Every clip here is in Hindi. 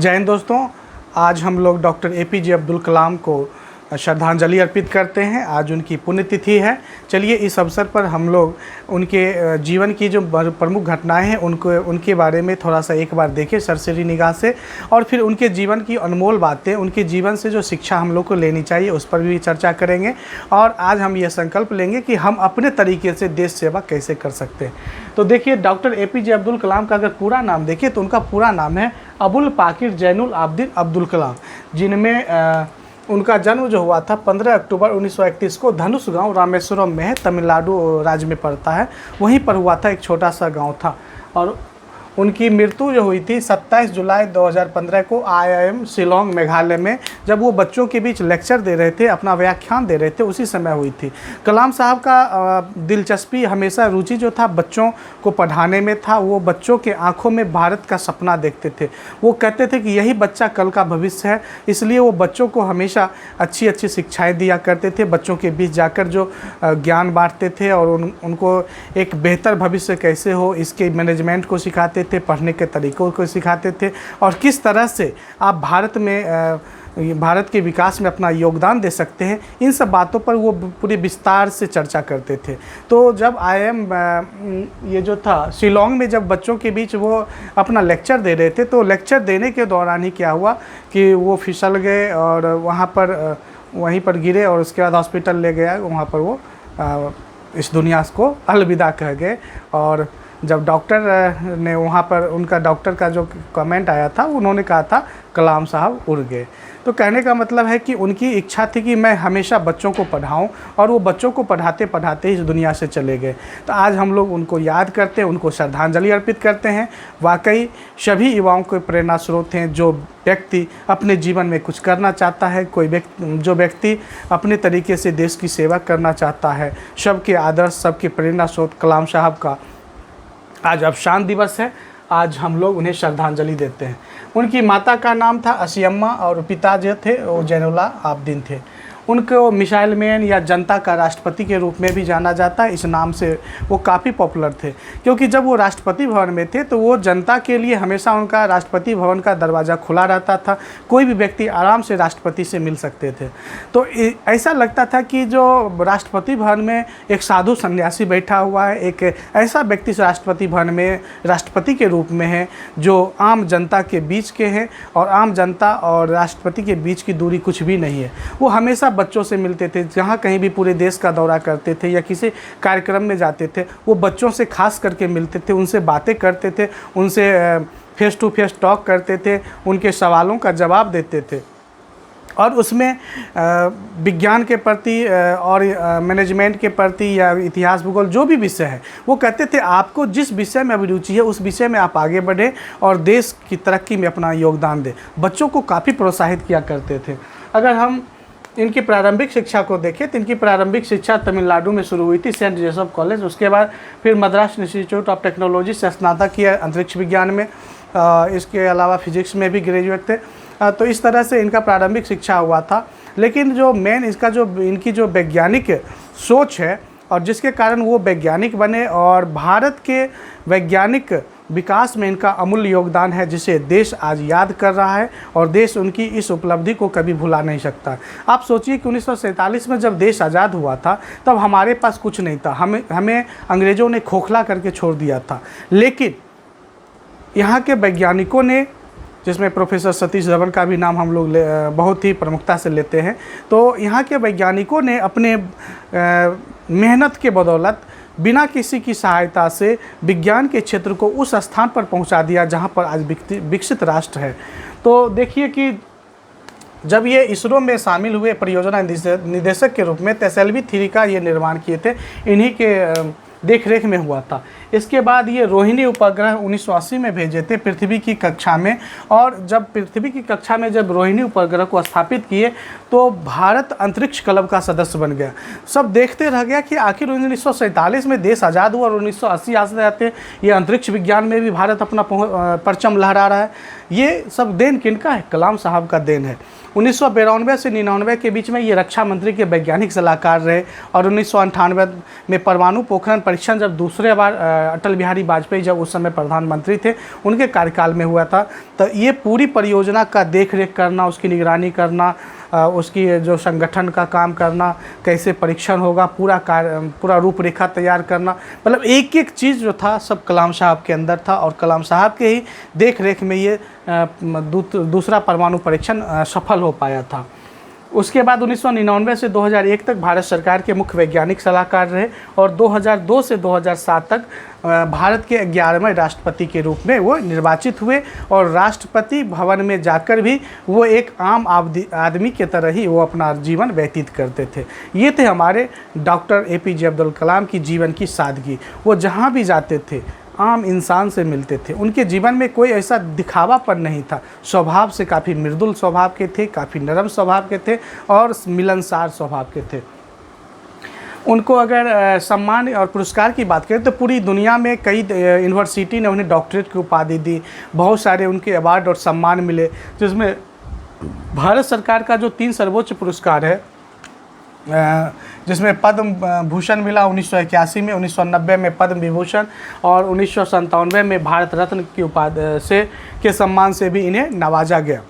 जय हिंद दोस्तों। आज हम लोग डॉक्टर एपीजे अब्दुल कलाम को श्रद्धांजलि अर्पित करते हैं। आज उनकी पुण्यतिथि है। चलिए इस अवसर पर हम लोग उनके जीवन की जो प्रमुख घटनाएं हैं उनके बारे में थोड़ा सा एक बार देखें सरसरी निगाह से, और फिर उनके जीवन की अनमोल बातें, उनके जीवन से जो शिक्षा हम लोग को लेनी चाहिए उस पर भी चर्चा करेंगे। और आज हम ये संकल्प लेंगे कि हम अपने तरीके से देश सेवा कैसे कर सकते हैं। तो देखिए, डॉक्टर एपीजे अब्दुल कलाम का अगर पूरा नाम देखिए तो उनका पूरा नाम है अबुल पाकिर जैनुल आबदीन अब्दुल कलाम, जिनमें उनका जन्म जो हुआ था 15 अक्टूबर 1931 को धनुष गांव रामेश्वरम में है, तमिलनाडु राज्य में पड़ता है। वहीं पर हुआ था, एक छोटा सा गांव था। और उनकी मृत्यु जो हुई थी 27 जुलाई 2015 को IIM शिलोंग मेघालय में, जब वो बच्चों के बीच लेक्चर दे रहे थे, अपना व्याख्यान दे रहे थे, उसी समय हुई थी। कलाम साहब का दिलचस्पी, हमेशा रुचि जो था बच्चों को पढ़ाने में था। वो बच्चों के आंखों में भारत का सपना देखते थे। वो कहते थे कि यही बच्चा कल का भविष्य है, इसलिए वो बच्चों को हमेशा अच्छी अच्छी शिक्षाएँ दिया करते थे। बच्चों के बीच जाकर जो ज्ञान बांटते थे और उनको एक बेहतर भविष्य कैसे हो इसके मैनेजमेंट को सिखाते थे, पढ़ने के तरीक़ों को सिखाते थे, और किस तरह से आप भारत के विकास में अपना योगदान दे सकते हैं। इन सब बातों पर वो पूरे विस्तार से चर्चा करते थे। तो जब IIM ये जो था शिलोंग में, जब बच्चों के बीच वो अपना लेक्चर दे रहे थे, तो लेक्चर देने के दौरान ही क्या हुआ कि वो फिसल गए और वहीं पर गिरे, और उसके बाद हॉस्पिटल ले गया। वहाँ पर वो इस दुनिया को अलविदा कह गए। और जब डॉक्टर ने वहाँ पर, उनका डॉक्टर का जो कमेंट आया था, उन्होंने कहा था कलाम साहब उड़ गए। तो कहने का मतलब है कि उनकी इच्छा थी कि मैं हमेशा बच्चों को पढ़ाऊं, और वो बच्चों को पढ़ाते पढ़ाते इस दुनिया से चले गए। तो आज हम लोग उनको याद करते हैं, उनको श्रद्धांजलि अर्पित करते हैं। वाकई सभी युवाओं के प्रेरणा स्रोत हैं। जो व्यक्ति अपने जीवन में कुछ करना चाहता है, जो व्यक्ति अपने तरीके से देश की सेवा करना चाहता है, सबके आदर्श, सबके प्रेरणा स्रोत कलाम साहब का आज अवसान दिवस है। आज हम लोग उन्हें श्रद्धांजलि देते हैं। उनकी माता का नाम था असियम्मा और पिता जो थे वो जैनुला आबदीन थे। उनको मिसाइल मैन या जनता का राष्ट्रपति के रूप में भी जाना जाता है। इस नाम से वो काफ़ी पॉपुलर थे, क्योंकि जब वो राष्ट्रपति भवन में थे तो वो जनता के लिए हमेशा उनका राष्ट्रपति भवन का दरवाज़ा खुला रहता था। कोई भी व्यक्ति आराम से राष्ट्रपति से मिल सकते थे। तो ऐसा लगता था कि जो राष्ट्रपति भवन में एक साधु सन्यासी बैठा हुआ है, एक ऐसा व्यक्ति राष्ट्रपति भवन में राष्ट्रपति के रूप में है जो आम जनता के बीच के हैं, और आम जनता और राष्ट्रपति के बीच की दूरी कुछ भी नहीं है। वो हमेशा बच्चों से मिलते थे। जहाँ कहीं भी पूरे देश का दौरा करते थे या किसी कार्यक्रम में जाते थे, वो बच्चों से खास करके मिलते थे, उनसे बातें करते थे, उनसे फेस टू फेस टॉक करते थे, उनके सवालों का जवाब देते थे। और उसमें विज्ञान के प्रति और मैनेजमेंट के प्रति या इतिहास भूगोल जो भी विषय है, वो कहते थे आपको जिस विषय में अभिरुचि है उस विषय में आप आगे बढ़ें और देश की तरक्की में अपना योगदान दें। बच्चों को काफ़ी प्रोत्साहित किया करते थे। अगर हम इनकी प्रारंभिक शिक्षा को देखें तो इनकी प्रारंभिक शिक्षा तमिलनाडु में शुरू हुई थी, सेंट जोसेफ कॉलेज। उसके बाद फिर मद्रास इंस्टीट्यूट ऑफ टेक्नोलॉजी से स्नातक किया अंतरिक्ष विज्ञान में। इसके अलावा फिजिक्स में भी ग्रेजुएट थे। तो इस तरह से इनका प्रारंभिक शिक्षा हुआ था। लेकिन जो मेन इनकी जो वैज्ञानिक सोच है, और जिसके कारण वो वैज्ञानिक बने, और भारत के वैज्ञानिक विकास में इनका अमूल्य योगदान है, जिसे देश आज याद कर रहा है, और देश उनकी इस उपलब्धि को कभी भुला नहीं सकता। आप सोचिए कि 1947 में जब देश आज़ाद हुआ था तब हमारे पास कुछ नहीं था। हमें अंग्रेज़ों ने खोखला करके छोड़ दिया था। लेकिन यहाँ के वैज्ञानिकों ने, जिसमें प्रोफेसर सतीश धवन का भी नाम हम लोग बहुत ही प्रमुखता से लेते हैं, तो यहाँ के वैज्ञानिकों ने अपने मेहनत के बदौलत बिना किसी की सहायता से विज्ञान के क्षेत्र को उस स्थान पर पहुंचा दिया जहां पर आज विकसित राष्ट्र है। तो देखिए कि जब ये इसरो में शामिल हुए परियोजना निदेशक के रूप में, तो SLV-3 का ये निर्माण किए थे, इन्हीं के देखरेख में हुआ था। इसके बाद ये रोहिणी उपग्रह 1980 में भेजे थे पृथ्वी की कक्षा में, और जब पृथ्वी की कक्षा में जब रोहिणी उपग्रह को स्थापित किए तो भारत अंतरिक्ष क्लब का सदस्य बन गया। सब देखते रह गया कि आखिर 1947 में देश आज़ाद हुआ और 1980 आते ये अंतरिक्ष विज्ञान में भी भारत अपना परचम लहरा रहा है। ये सब देन किनका है? कलाम साहब का देन है। 1992 से 1999 के बीच में ये रक्षा मंत्री के वैज्ञानिक सलाहकार रहे, और 1998 में परमाणु पोखरण परीक्षण जब दूसरे बार अटल बिहारी वाजपेयी जब उस समय प्रधानमंत्री थे, उनके कार्यकाल में हुआ था। तो ये पूरी परियोजना का देख रेख करना, उसकी निगरानी करना, उसकी जो संगठन का काम करना, कैसे परीक्षण होगा, पूरा रूपरेखा तैयार करना, मतलब एक एक चीज़ जो था सब कलाम साहब के अंदर था। और कलाम साहब के ही देख रेख में ये दूसरा परमाणु परीक्षण सफल हो पाया था। उसके बाद 1999 से 2001 तक भारत सरकार के मुख्य वैज्ञानिक सलाहकार रहे और 2002 से 2007 तक भारत के 11वें राष्ट्रपति के रूप में वो निर्वाचित हुए। और राष्ट्रपति भवन में जाकर भी वो एक आम आदमी के तरह ही वो अपना जीवन व्यतीत करते थे। ये थे हमारे डॉक्टर APJ अब्दुल कलाम की जीवन की सादगी। वो जहाँ भी जाते थे आम इंसान से मिलते थे। उनके जीवन में कोई ऐसा दिखावापन नहीं था। स्वभाव से काफ़ी मृदुल स्वभाव के थे, काफ़ी नरम स्वभाव के थे और मिलनसार स्वभाव के थे। उनको अगर सम्मान और पुरस्कार की बात करें तो पूरी दुनिया में कई यूनिवर्सिटी ने उन्हें डॉक्टरेट की उपाधि दी, बहुत सारे उनके अवार्ड और सम्मान मिले, जिसमें भारत सरकार का जो 3 सर्वोच्च पुरस्कार है, जिसमें पद्म भूषण मिला 1981 में, 1990 में पद्म विभूषण और 1997 में भारत रत्न की उपाधि के सम्मान से भी इन्हें नवाजा गया।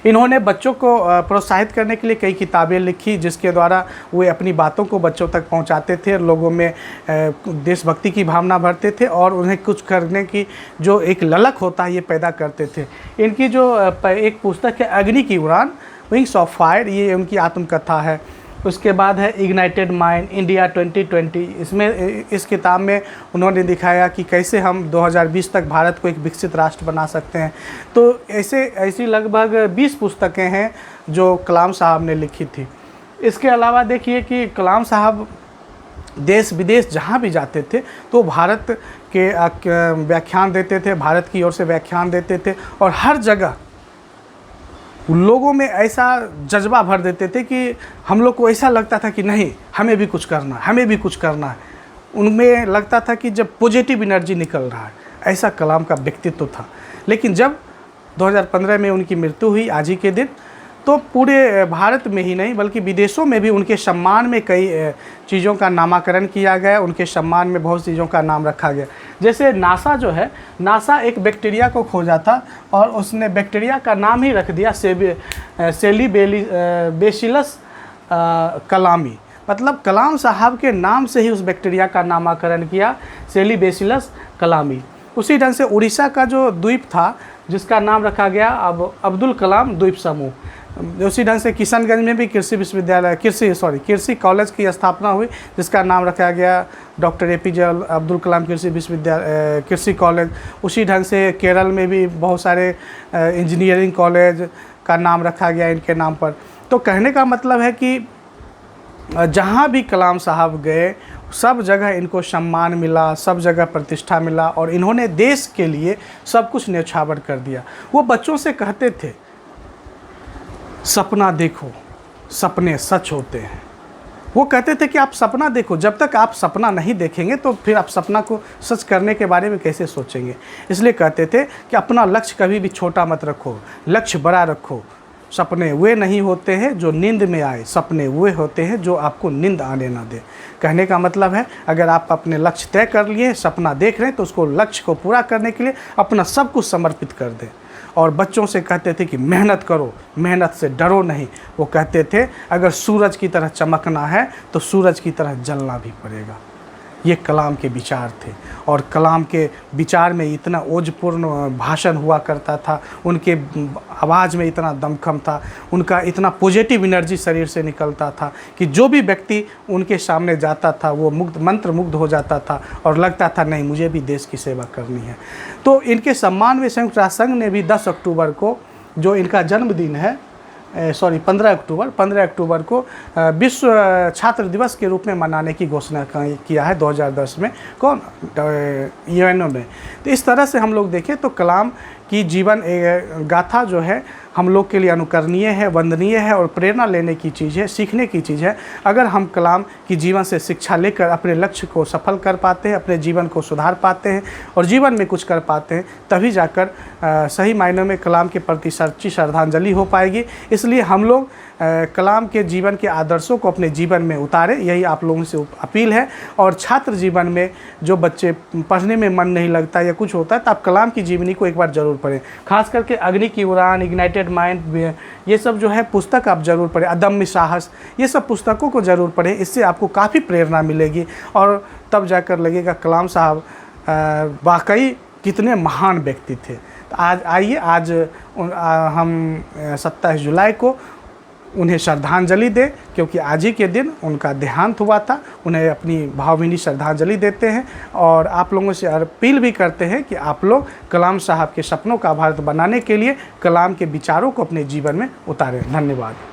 इन्होंने बच्चों को प्रोत्साहित करने के लिए कई किताबें लिखी, जिसके द्वारा वे अपनी बातों को बच्चों तक पहुंचाते थे, लोगों में देशभक्ति की भावना भरते थे और उन्हें कुछ करने की जो एक ललक होता है ये पैदा करते थे। इनकी जो एक पुस्तक है अग्नि की उड़ान, विंग्स ऑफ फायर, ये उनकी आत्मकथा है। उसके बाद है इग्नाइटेड माइंड इंडिया 2020। इसमें इस किताब में उन्होंने दिखाया कि कैसे हम 2020 तक भारत को एक विकसित राष्ट्र बना सकते हैं। तो ऐसी लगभग 20 पुस्तकें हैं जो कलाम साहब ने लिखी थी। इसके अलावा देखिए कि कलाम साहब देश विदेश जहाँ भी जाते थे तो भारत के व्याख्यान देते थे, भारत की ओर से व्याख्यान देते थे और हर जगह लोगों में ऐसा जज्बा भर देते थे कि हम लोग को ऐसा लगता था कि नहीं, हमें भी कुछ करना है, हमें भी कुछ करना है। उनमें लगता था कि जब पॉजिटिव एनर्जी निकल रहा है, ऐसा कलाम का व्यक्तित्व था। लेकिन जब 2015 में उनकी मृत्यु हुई आज ही के दिन, तो पूरे भारत में ही नहीं बल्कि विदेशों में भी उनके सम्मान में कई चीज़ों का नामकरण किया गया, उनके सम्मान में बहुत चीज़ों का नाम रखा गया। जैसे नासा जो है, नासा एक बैक्टीरिया को खोजा था और उसने बैक्टीरिया का नाम ही रख दिया सेलीबेसिलस कलामी, मतलब कलाम साहब के नाम से ही उस बैक्टीरिया का नामकरण किया, सेलीबेसिलस कलामी। उसी ढंग से उड़ीसा का जो द्वीप था जिसका नाम रखा गया अब अब्दुल कलाम द्वीप समूह। उसी ढंग से किशनगंज में भी कृषि कॉलेज की स्थापना हुई जिसका नाम रखा गया डॉक्टर APJ अब्दुल कलाम कृषि कॉलेज। उसी ढंग से केरल में भी बहुत सारे इंजीनियरिंग कॉलेज का नाम रखा गया इनके नाम पर। तो कहने का मतलब है कि जहाँ भी कलाम साहब गए सब जगह इनको सम्मान मिला, सब जगह प्रतिष्ठा मिला और इन्होंने देश के लिए सब कुछ न्यौछावर कर दिया। वो बच्चों से कहते थे सपना देखो, सपने सच होते हैं। वो कहते थे कि आप सपना देखो, जब तक आप सपना नहीं देखेंगे तो फिर आप सपना को सच करने के बारे में कैसे सोचेंगे। इसलिए कहते थे कि अपना लक्ष्य कभी भी छोटा मत रखो, लक्ष्य बड़ा रखो। सपने वे नहीं होते हैं जो नींद में आए, सपने वे होते हैं जो आपको नींद आने ना दे। कहने का मतलब है अगर आप अपने लक्ष्य तय कर लिए, सपना देख रहे हैं तो उसको लक्ष्य को पूरा करने के लिए अपना सब कुछ समर्पित कर दें। और बच्चों से कहते थे कि मेहनत करो, मेहनत से डरो नहीं। वो कहते थे अगर सूरज की तरह चमकना है तो सूरज की तरह जलना भी पड़ेगा। ये कलाम के विचार थे और कलाम के विचार में इतना ओजपूर्ण भाषण हुआ करता था, उनके आवाज़ में इतना दमखम था, उनका इतना पॉजिटिव एनर्जी शरीर से निकलता था कि जो भी व्यक्ति उनके सामने जाता था वो मंत्रमुग्ध हो जाता था और लगता था नहीं मुझे भी देश की सेवा करनी है। तो इनके सम्मान में संयुक्त राष्ट्र संघ ने भी 10 अक्टूबर को जो इनका जन्मदिन है 15 अक्टूबर को विश्व छात्र दिवस के रूप में मनाने की घोषणा किया है 2010 में UN में। तो इस तरह से हम लोग देखें तो कलाम की जीवन गाथा जो है हम लोग के लिए अनुकरणीय है, वंदनीय है और प्रेरणा लेने की चीज़ है, सीखने की चीज़ है। अगर हम कलाम की जीवन से शिक्षा लेकर अपने लक्ष्य को सफल कर पाते हैं, अपने जीवन को सुधार पाते हैं और जीवन में कुछ कर पाते हैं, तभी जाकर सही मायनों में कलाम के प्रति सच्ची श्रद्धांजलि हो पाएगी। इसलिए हम लोग कलाम के जीवन के आदर्शों को अपने जीवन में उतारें, यही आप लोगों से अपील है। और छात्र जीवन में जो बच्चे पढ़ने में मन नहीं लगता या कुछ होता है, तो आप कलाम की जीवनी को एक बार ज़रूर पढ़ें। खास करके अग्नि की उड़ान, इग्नाइटेड माइंड, ये सब जो है पुस्तक आप ज़रूर पढ़ें। अदम्य साहस, ये सब पुस्तकों को ज़रूर पढ़ें। इससे आपको काफ़ी प्रेरणा मिलेगी और तब जाकर लगेगा कलाम साहब वाकई कितने महान व्यक्ति थे। तो आज आइए, आज हम 27 जुलाई को उन्हें श्रद्धांजलि दें, क्योंकि आज ही के दिन उनका देहांत हुआ था। उन्हें अपनी भावभीनी श्रद्धांजलि देते हैं और आप लोगों से अपील भी करते हैं कि आप लोग कलाम साहब के सपनों का भारत बनाने के लिए कलाम के विचारों को अपने जीवन में उतारें। धन्यवाद।